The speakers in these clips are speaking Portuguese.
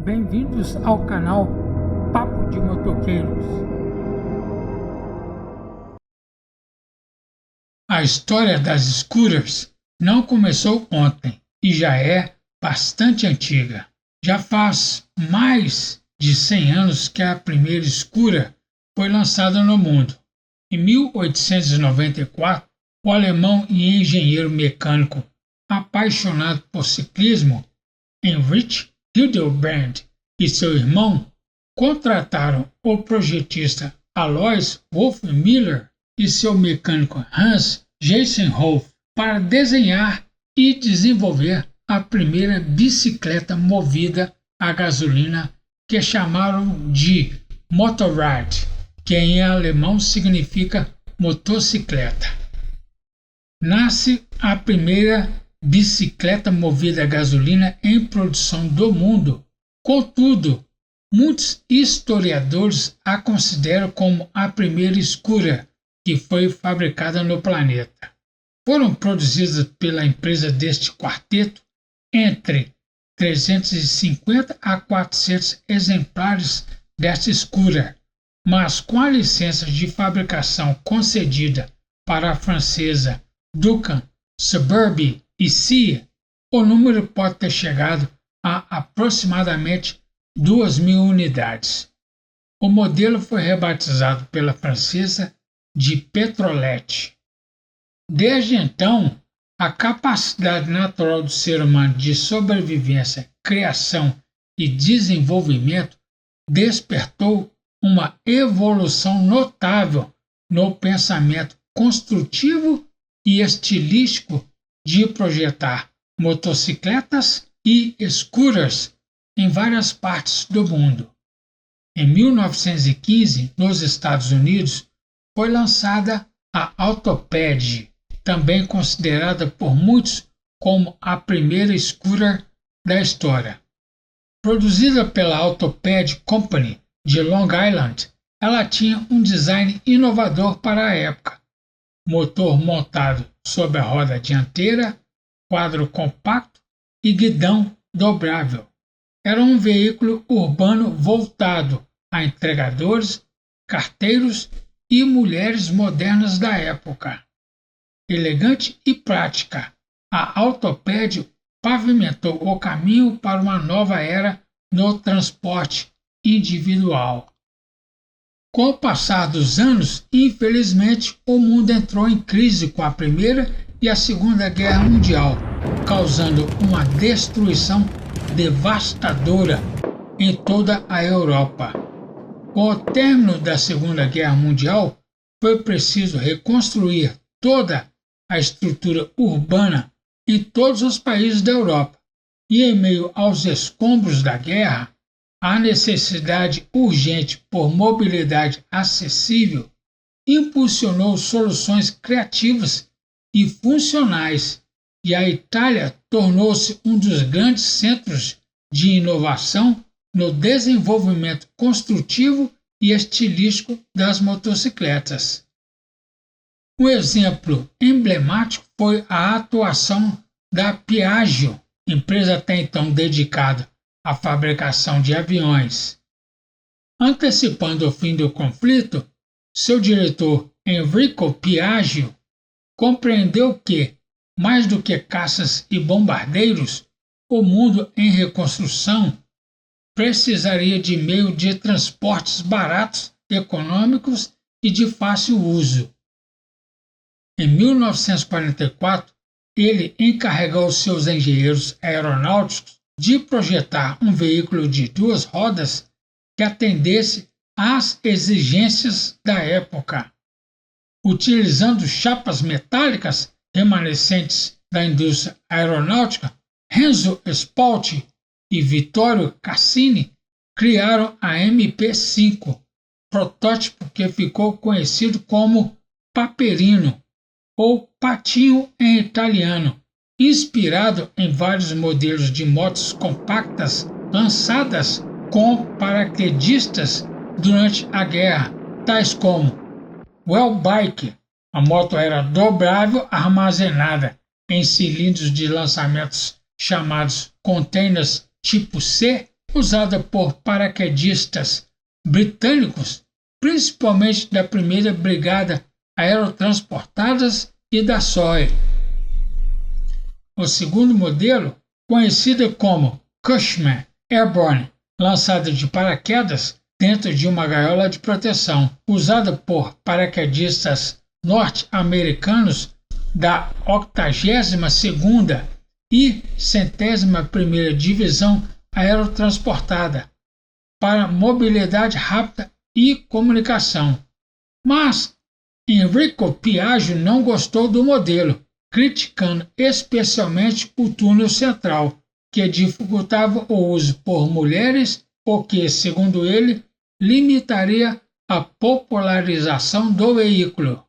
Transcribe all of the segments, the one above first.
Bem-vindos ao canal Papo de Motoqueiros. A história das scooters não começou ontem e já é bastante antiga. Já faz mais de 100 anos que a primeira scooter foi lançada no mundo. Em 1894, o alemão e engenheiro mecânico apaixonado por ciclismo, Heinrich Hildebrand e seu irmão contrataram o projetista Alois Wolf-Miller e seu mecânico Hans Jessenhof para desenhar e desenvolver a primeira bicicleta movida a gasolina, que chamaram de Motorrad, que em alemão significa motocicleta. Nasce a primeira bicicleta movida a gasolina em produção do mundo. Contudo, muitos historiadores a consideram como a primeira scooter que foi fabricada no planeta. Foram produzidas pela empresa deste quarteto entre 350 a 400 exemplares desta scooter, mas com a licença de fabricação concedida para a francesa Duncan Suburban e Cia, o número pode ter chegado a aproximadamente 2.000 unidades. O modelo foi rebatizado pela francesa de Petrolette. Desde então, a capacidade natural do ser humano de sobrevivência, criação e desenvolvimento despertou uma evolução notável no pensamento construtivo e estilístico de projetar motocicletas e scooters em várias partes do mundo. Em 1915, nos Estados Unidos, foi lançada a Autoped, também considerada por muitos como a primeira scooter da história. Produzida pela Autoped Company de Long Island, ela tinha um design inovador para a época. Motor montado sobre a roda dianteira, quadro compacto e guidão dobrável. Era um veículo urbano voltado a entregadores, carteiros e mulheres modernas da época. Elegante e prática, a Autoped pavimentou o caminho para uma nova era no transporte individual. Com o passar dos anos, infelizmente, o mundo entrou em crise com a Primeira e a Segunda Guerra Mundial, causando uma destruição devastadora em toda a Europa. Com o término da Segunda Guerra Mundial, foi preciso reconstruir toda a estrutura urbana em todos os países da Europa, e em meio aos escombros da guerra, a necessidade urgente por mobilidade acessível impulsionou soluções criativas e funcionais, e a Itália tornou-se um dos grandes centros de inovação no desenvolvimento construtivo e estilístico das motocicletas. Um exemplo emblemático foi a atuação da Piaggio, empresa até então dedicada à fabricação de aviões. Antecipando o fim do conflito, seu diretor Enrico Piaggio compreendeu que, mais do que caças e bombardeiros, o mundo em reconstrução precisaria de meio de transportes baratos, econômicos e de fácil uso. Em 1944, ele encarregou seus engenheiros aeronáuticos de projetar um veículo de duas rodas que atendesse às exigências da época. Utilizando chapas metálicas remanescentes da indústria aeronáutica, Renzo Spolti e Vittorio Cassini criaram a MP5, protótipo que ficou conhecido como Paperino, ou patinho em italiano, inspirado em vários modelos de motos compactas lançadas com paraquedistas durante a guerra, tais como Wellbike. A moto era dobrável, armazenada em cilindros de lançamentos chamados containers tipo C, usada por paraquedistas britânicos, principalmente da 1ª Brigada Aerotransportadas e da SOE. O segundo modelo, conhecida como Cushman Airborne, lançada de paraquedas dentro de uma gaiola de proteção, usada por paraquedistas norte-americanos da 82ª e 101ª Divisão Aerotransportada para mobilidade rápida e comunicação. Mas Enrico Piaggio não gostou do modelo, criticando especialmente o túnel central, que dificultava o uso por mulheres, o que, segundo ele, limitaria a popularização do veículo.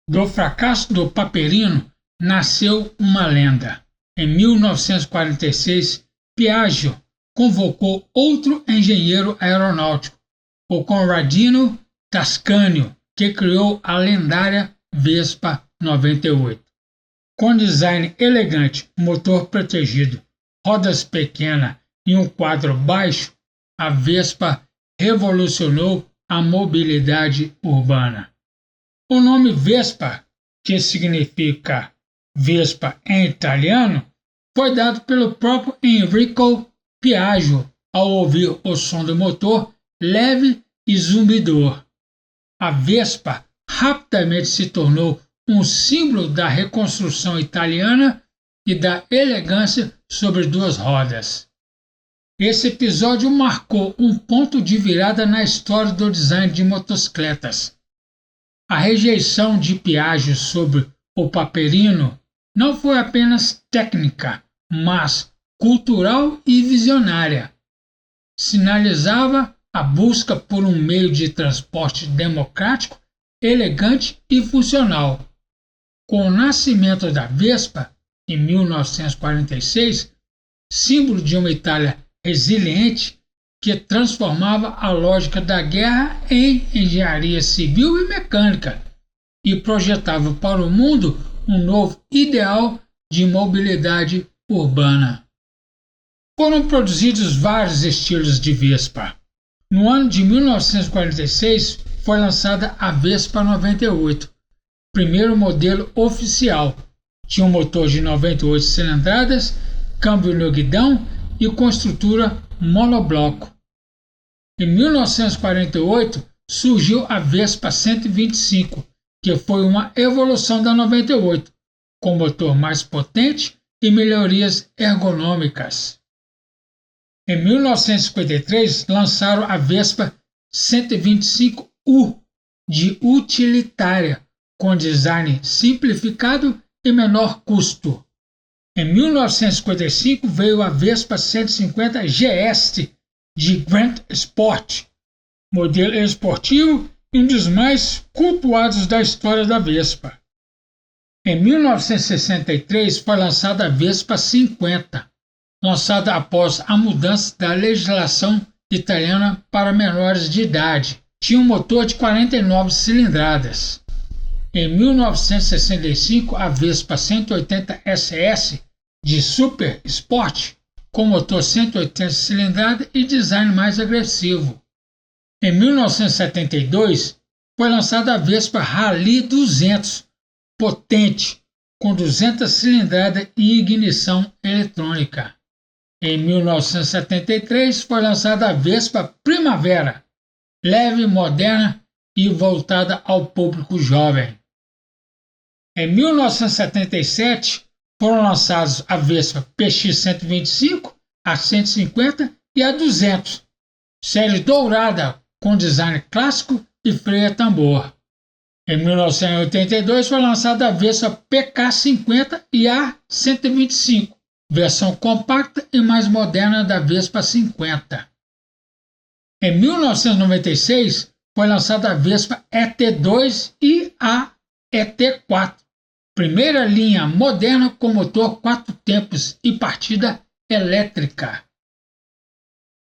Do fracasso do Paperino nasceu uma lenda. Em 1946, Piaggio convocou outro engenheiro aeronáutico, o Conradino Tascânio, que criou a lendária Vespa 98. Com design elegante, motor protegido, rodas pequenas e um quadro baixo, a Vespa revolucionou a mobilidade urbana. O nome Vespa, que significa Vespa em italiano, foi dado pelo próprio Enrico Piaggio ao ouvir o som do motor leve e zumbidor. A Vespa rapidamente se tornou um símbolo da reconstrução italiana e da elegância sobre duas rodas. Esse episódio marcou um ponto de virada na história do design de motocicletas. A rejeição de Piaggio sobre o Paperino não foi apenas técnica, mas cultural e visionária. Sinalizava a busca por um meio de transporte democrático, elegante e funcional. Com o nascimento da Vespa, em 1946, símbolo de uma Itália resiliente que transformava a lógica da guerra em engenharia civil e mecânica e projetava para o mundo um novo ideal de mobilidade urbana. Foram produzidos vários estilos de Vespa. No ano de 1946 foi lançada a Vespa 98, primeiro modelo oficial. Tinha um motor de 98 cilindradas, câmbio no guidão e com estrutura monobloco. Em 1948 surgiu a Vespa 125, que foi uma evolução da 98, com motor mais potente e melhorias ergonômicas. Em 1953 lançaram a Vespa 125U de utilitária, com design simplificado e menor custo. Em 1955 veio a Vespa 150 GS de Grand Sport, modelo esportivo e um dos mais cultuados da história da Vespa. Em 1963 foi lançada a Vespa 50, lançada após a mudança da legislação italiana para menores de idade. Tinha um motor de 49 cilindradas. Em 1965, a Vespa 180 SS de Super Sport, com motor 180 cilindradas e design mais agressivo. Em 1972, foi lançada a Vespa Rally 200, potente, com 200 cilindradas e ignição eletrônica. Em 1973, foi lançada a Vespa Primavera, leve, moderna e voltada ao público jovem. Em 1977, foram lançados a Vespa PX 125, a 150 e a 200, série dourada com design clássico e freio a tambor. Em 1982 foi lançada a Vespa PK 50 e a 125, versão compacta e mais moderna da Vespa 50. Em 1996 foi lançada a Vespa ET2 e a ET4, primeira linha moderna com motor 4 tempos e partida elétrica.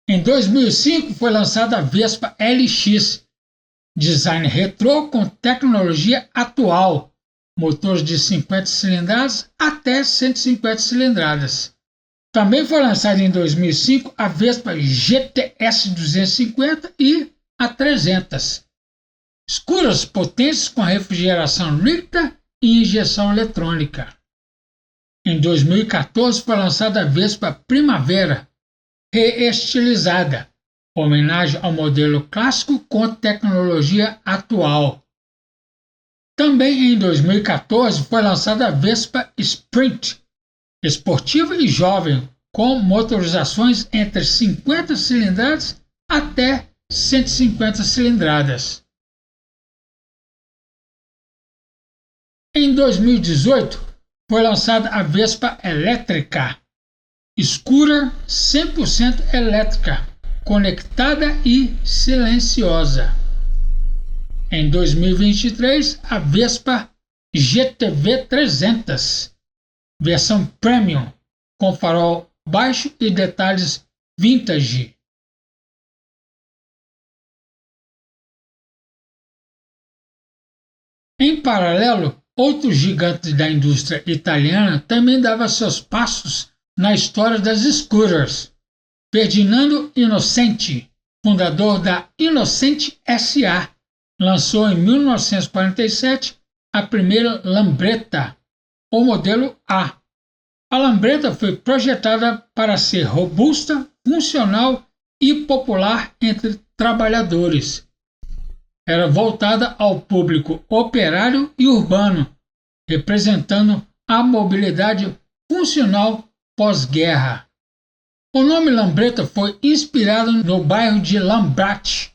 Em 2005 foi lançada a Vespa LX, design retrô com tecnologia atual, motores de 50 cilindradas até 150 cilindradas. Também foi lançada em 2005 a Vespa GTS 250 e a 300. Escuras potentes com refrigeração líquida e injeção eletrônica. Em 2014 foi lançada a Vespa Primavera, reestilizada, homenagem ao modelo clássico com tecnologia atual. Também em 2014 foi lançada a Vespa Sprint, esportiva e jovem, com motorizações entre 50 cilindradas até 150 cilindradas. Em 2018 foi lançada a Vespa elétrica, escura, 100% elétrica, conectada e silenciosa. Em 2023, a Vespa GTV 300, versão premium, com farol baixo e detalhes vintage. Em paralelo, outro gigante da indústria italiana também dava seus passos na história das scooters. Ferdinando Innocenti, fundador da Innocenti S.A., lançou em 1947 a primeira Lambretta, o modelo A. A Lambretta foi projetada para ser robusta, funcional e popular entre trabalhadores. Era voltada ao público operário e urbano, representando a mobilidade funcional pós-guerra. O nome Lambretta foi inspirado no bairro de Lambrate,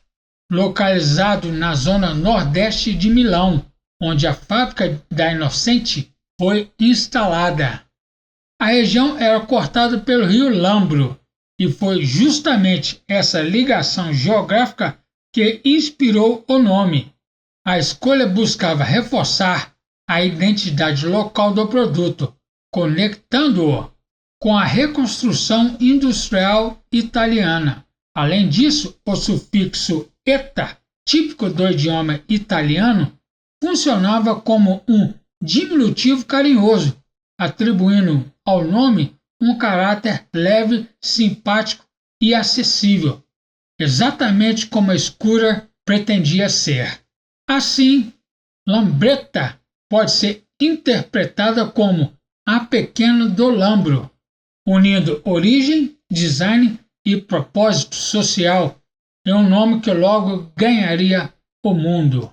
localizado na zona nordeste de Milão, onde a fábrica da Innocenti foi instalada. A região era cortada pelo rio Lambro, e foi justamente essa ligação geográfica que inspirou o nome. A escolha buscava reforçar a identidade local do produto, conectando-o com a reconstrução industrial italiana. Além disso, o sufixo "eta", típico do idioma italiano, funcionava como um diminutivo carinhoso, atribuindo ao nome um caráter leve, simpático e acessível, exatamente como a scooter pretendia ser. Assim, Lambretta pode ser interpretada como a pequena do Lambro, unindo origem, design e propósito social em um nome que logo ganharia o mundo.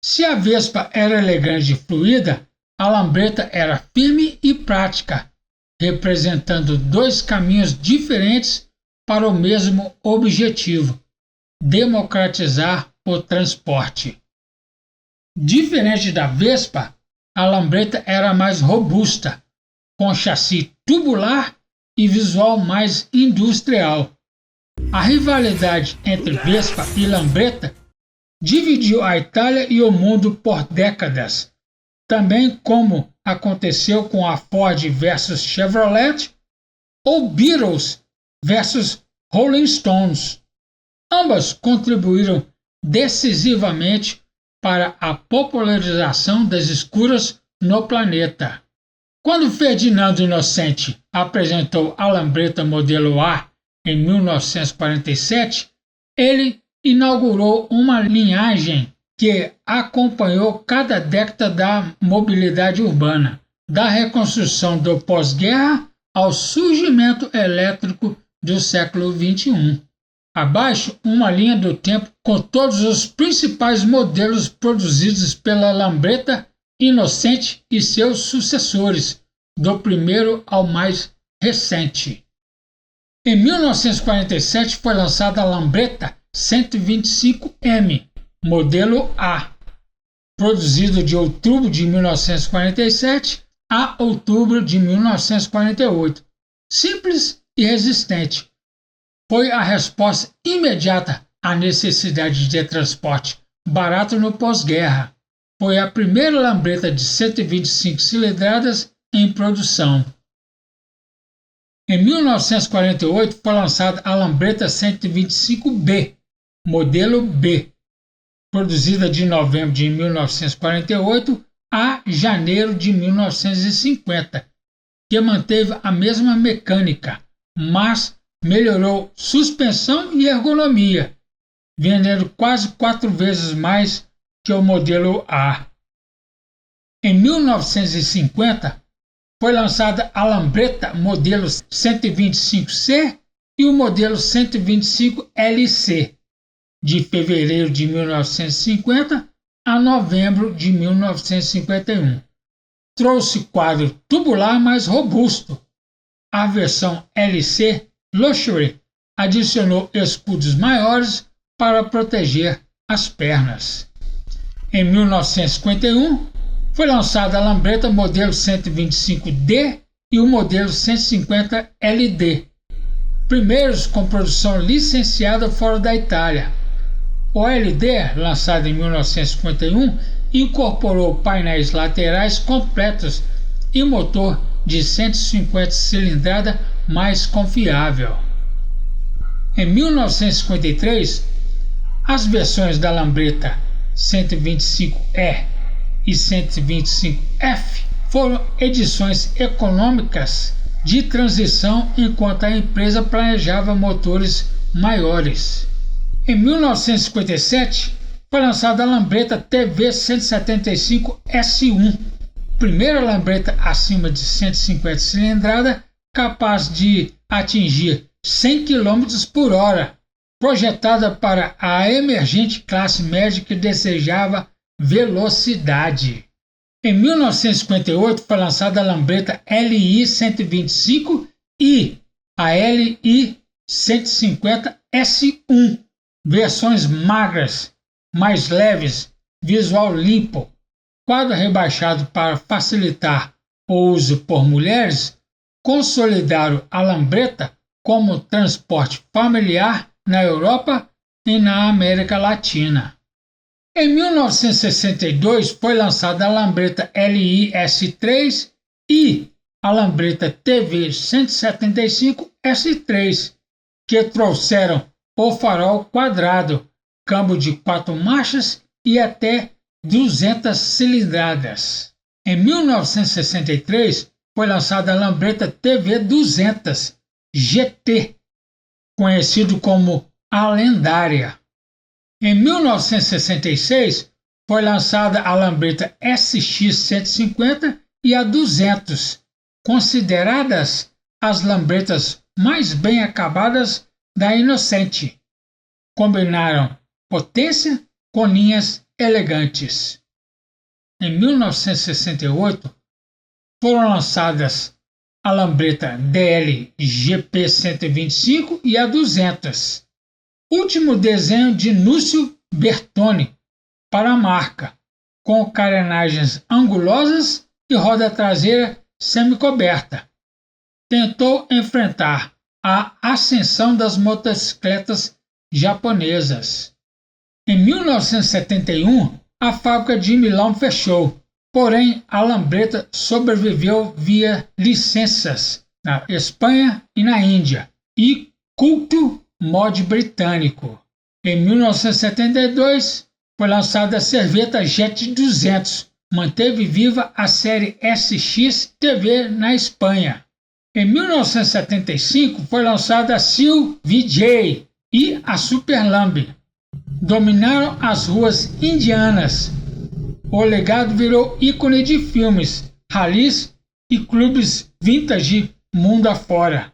Se a Vespa era elegante e fluida, a Lambretta era firme e prática, representando dois caminhos diferentes para o mesmo objetivo: democratizar o transporte. Diferente da Vespa, a Lambretta era mais robusta, com chassi tubular e visual mais industrial. A rivalidade entre Vespa e Lambretta dividiu a Itália e o mundo por décadas, também como aconteceu com a Ford versus Chevrolet ou Beatles versus Rolling Stones. Ambas contribuíram decisivamente para a popularização das scooters no planeta. Quando Ferdinando Innocenti apresentou a Lambretta modelo A em 1947, ele inaugurou uma linhagem que acompanhou cada década da mobilidade urbana, da reconstrução do pós-guerra ao surgimento elétrico do século XXI. Abaixo, uma linha do tempo com todos os principais modelos produzidos pela Lambretta, Innocenti e seus sucessores, do primeiro ao mais recente. Em 1947 foi lançada a Lambretta 125M, modelo A, produzido de outubro de 1947 a outubro de 1948. Simples e resistente, foi a resposta imediata à necessidade de transporte barato no pós-guerra. Foi a primeira Lambretta de 125 cilindradas em produção. Em 1948 foi lançada a Lambretta 125B, modelo B, produzida de novembro de 1948 a janeiro de 1950, que manteve a mesma mecânica, mas melhorou suspensão e ergonomia, vendendo quase 4 vezes mais que o modelo A. Em 1950, foi lançada a Lambretta modelo 125C e o modelo 125LC, de fevereiro de 1950 a novembro de 1951. Trouxe quadro tubular mais robusto. A versão LC Luxury adicionou escudos maiores para proteger as pernas. Em 1951, foi lançada a Lambretta modelo 125D e o modelo 150LD, primeiros com produção licenciada fora da Itália. O LD, lançado em 1951, incorporou painéis laterais completos e motor de 150 cilindrada mais confiável. Em 1953, as versões da Lambretta 125E e 125F foram edições econômicas de transição enquanto a empresa planejava motores maiores. Em 1957, foi lançada a Lambretta TV 175S1, primeira Lambretta acima de 150 cilindrada capaz de atingir 100 km por hora, projetada para a emergente classe média que desejava velocidade. Em 1958 foi lançada a Lambretta LI 125 e a LI 150S1, versões magras, mais leves, visual limpo, quadro rebaixado para facilitar o uso por mulheres, consolidaram a Lambretta como transporte familiar na Europa e na América Latina. Em 1962 foi lançada a Lambretta LI-S3 e a Lambretta TV 175S3, que trouxeram o farol quadrado, câmbio de 4 marchas e até 200 cilindradas. Em 1963 foi lançada a Lambretta TV 200 GT, conhecido como a lendária. Em 1966 foi lançada a Lambretta SX 150 e a 200, consideradas as lambretas mais bem acabadas da Innocente. Combinaram potência com linhas elegantes. Em 1968 foram lançadas a Lambretta DL GP 125 e a 200. Último desenho de Núcio Bertone para a marca, com carenagens angulosas e roda traseira semicoberta. Tentou enfrentar a ascensão das motocicletas japonesas. Em 1971, a fábrica de Milão fechou, porém a Lambretta sobreviveu via licenças na Espanha e na Índia e culto mod britânico. Em 1972 foi lançada a Cervetta Jet 200, manteve viva a série SX TV na Espanha. Em 1975 foi lançada a Seal VJ e a Super Lamb. Dominaram as ruas indianas. O legado virou ícone de filmes, rallies e clubes vintage mundo afora.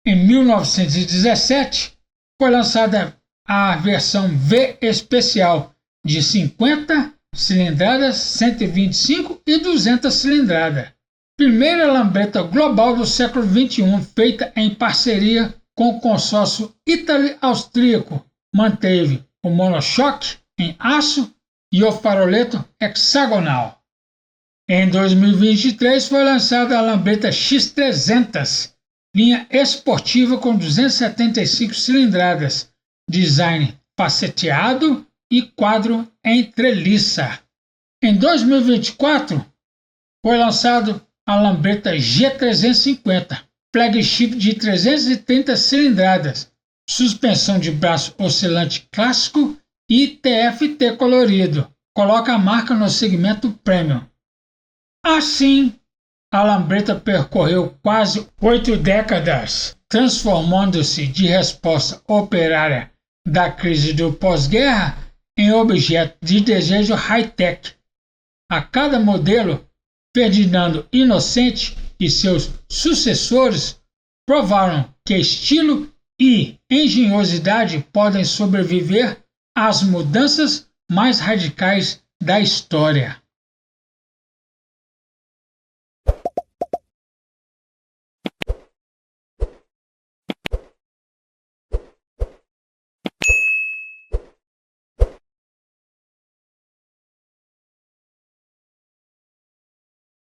Em 1917 foi lançada a versão V especial de 50 cilindradas, 125 e 200 cilindradas. Primeira Lambretta global do século XXI, feita em parceria com o consórcio ítalo-austríaco, manteve o monochoque em aço e o faroleto hexagonal. Em 2023 foi lançada a Lambretta X300, linha esportiva com 275 cilindradas, design faceteado e quadro em treliça. Em 2024 foi lançado a Lambretta G350, flagship de 330 cilindradas, suspensão de braço oscilante clássico e TFT colorido. Coloca a marca no segmento Premium. Assim, a Lambreta percorreu quase 8 décadas, transformando-se de resposta operária da crise do pós-guerra em objeto de desejo high-tech. A cada modelo, Ferdinando Inocente e seus sucessores provaram que estilo e engenhosidade podem sobreviver às mudanças mais radicais da história.